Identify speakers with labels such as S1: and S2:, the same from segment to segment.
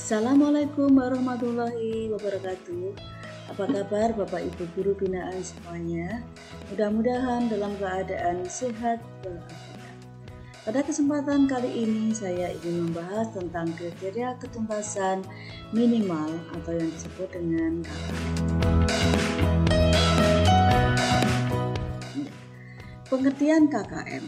S1: Assalamualaikum warahmatullahi wabarakatuh. Apa kabar Bapak Ibu Guru Binaan semuanya? Mudah-mudahan dalam keadaan sehat walafiat. Pada kesempatan kali ini saya ingin membahas tentang kriteria ketuntasan minimal atau yang disebut dengan KKM. Pengertian KKM.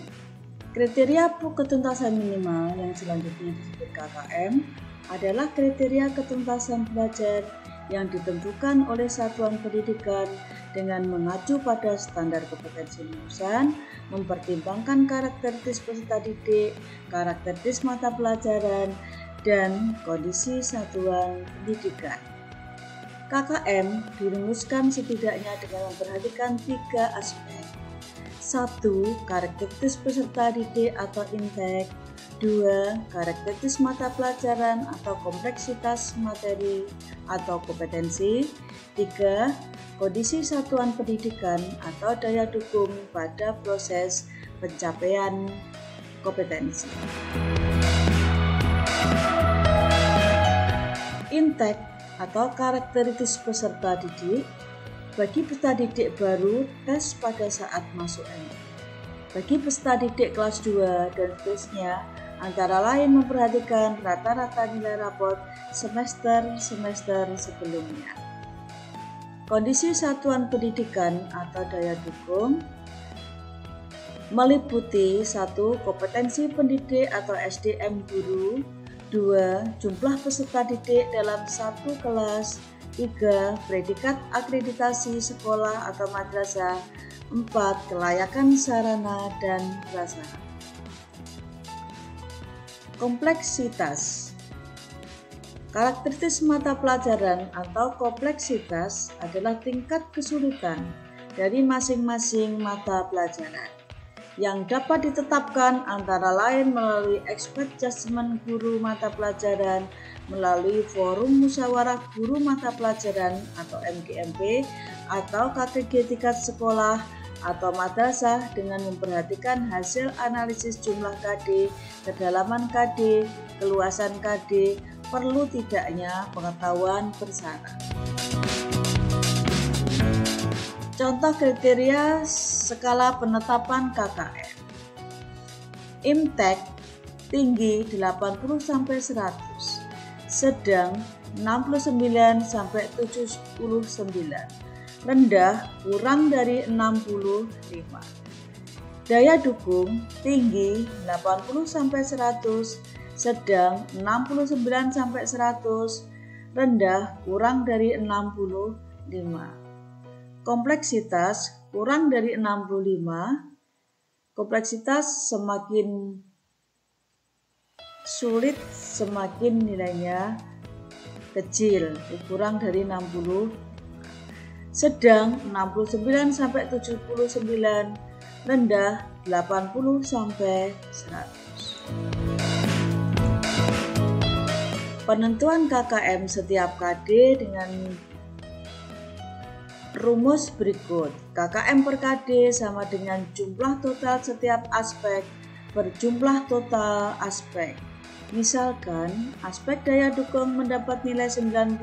S1: Kriteria ketuntasan minimal yang selanjutnya disebut KKM adalah kriteria ketuntasan belajar yang ditentukan oleh satuan pendidikan dengan mengacu pada standar kompetensi lulusan, mempertimbangkan karakteristik peserta didik, karakteristik mata pelajaran, dan kondisi satuan pendidikan. KKM dirumuskan setidaknya dengan memperhatikan 3 aspek. 1. Karakteristik peserta didik atau intake. 2. Karakteristik mata pelajaran atau kompleksitas materi atau kompetensi. 3. Kondisi satuan pendidikan atau daya dukung pada proses pencapaian kompetensi. Intake atau karakteristik peserta didik. Bagi peserta didik baru, tes pada saat masuk MI. Bagi peserta didik kelas 2 dan seterusnya, antara lain memperhatikan rata-rata nilai raport semester sebelumnya. Kondisi satuan pendidikan atau daya dukung meliputi 1. Kompetensi pendidik atau SDM guru. 2. Jumlah peserta didik dalam satu kelas. 3. Predikat akreditasi sekolah atau madrasah. 4. Kelayakan sarana dan prasarana. Kompleksitas. Karakteristik mata pelajaran atau kompleksitas adalah tingkat kesulitan dari masing-masing mata pelajaran yang dapat ditetapkan antara lain melalui expert judgment guru mata pelajaran, melalui forum musyawarah guru mata pelajaran atau MGMP, atau KTG tingkat sekolah atau madrasah dengan memperhatikan hasil analisis jumlah KD, kedalaman KD, keluasan KD, perlu tidaknya pengetahuan bersyarat. Contoh kriteria skala penetapan KKM. Intake tinggi 80-100, sedang 69-79, rendah kurang dari 65. Daya dukung tinggi 80-100, sedang 69-100, rendah kurang dari 65. Kompleksitas kurang dari 65. Kompleksitas semakin sulit semakin nilainya kecil, kurang dari 60. Sedang 69-79, rendah 80-100. Penentuan KKM setiap KD dengan rumus berikut. KKM per KD sama dengan jumlah total setiap aspek per jumlah total aspek. Misalkan, aspek daya dukung mendapat nilai 90,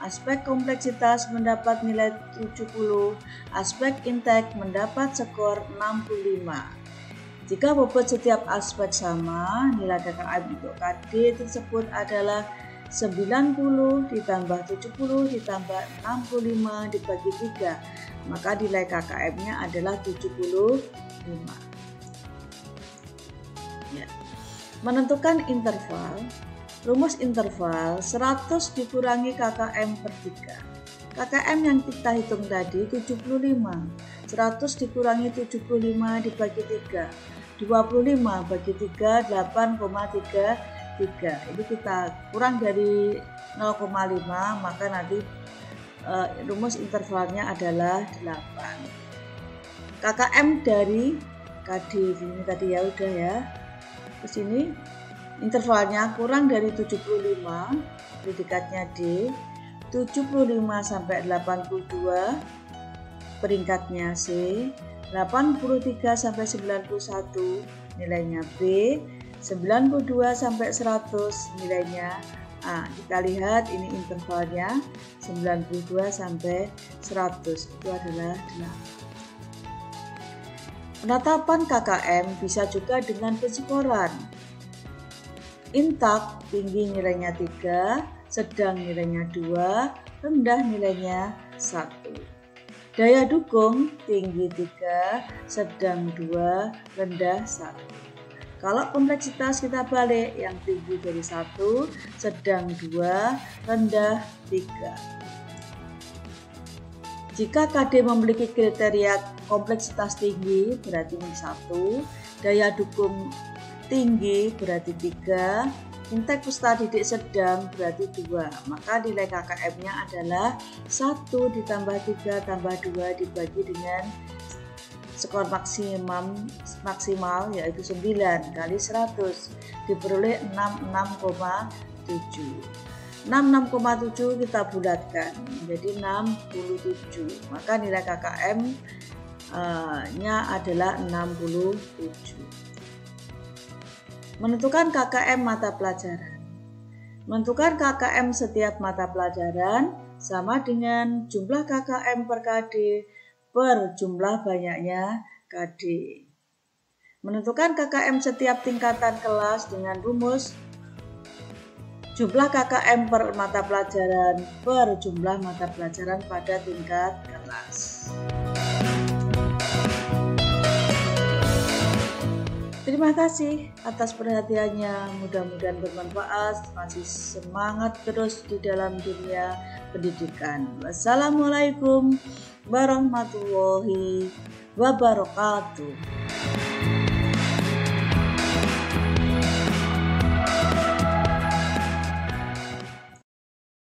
S1: aspek kompleksitas mendapat nilai 70, aspek intake mendapat skor 65. Jika bobot setiap aspek sama, nilai KKM untuk KD tersebut adalah 90 ditambah 70 ditambah 65 dibagi 3, maka nilai KKM-nya adalah 75. Ya. Menentukan interval. Rumus interval 100 dikurangi KKM per 3. KKM yang kita hitung tadi 75. 100 dikurangi 75 dibagi 3. 25 bagi 3 8,33. Ini kita kurang dari 0,5, maka nanti rumus intervalnya adalah 8. KKM dari KD ini tadi ya udah ya. Terus ini intervalnya kurang dari 75, predikatnya D, 75 sampai 82, peringkatnya C, 83 sampai 91 nilainya B, 92 sampai 100 nilainya Nah, kita lihat ini intervalnya 92 sampai 100, itu adalah 8. Penetapan KKM bisa juga dengan penskoran. Intak tinggi nilainya 3, sedang nilainya 2, rendah nilainya 1. Daya dukung tinggi 3, sedang 2, rendah 1. Kalau kompleksitas kita balik, yang tinggi dari 1, sedang 2, rendah 3. Jika KD memiliki kriteria kompleksitas tinggi berarti ini 1, daya dukung tinggi berarti 3, intek peserta didik sedang berarti 2, maka nilai KKM-nya adalah 1 ditambah 3 tambah 2 dibagi dengan skor maksimal yaitu 9 kali 100 diperoleh 66,7. 66,7 kita bulatkan menjadi 67, maka nilai KKM nya adalah 67. Menentukan KKM mata pelajaran. Menentukan KKM setiap mata pelajaran sama dengan jumlah KKM per KD per jumlah banyaknya KD. Menentukan KKM setiap tingkatan kelas dengan rumus jumlah KKM per mata pelajaran per jumlah mata pelajaran pada tingkat kelas. Terima kasih atas perhatiannya, mudah-mudahan bermanfaat, masih semangat terus di dalam dunia pendidikan. Wassalamualaikum warahmatullahi wabarakatuh.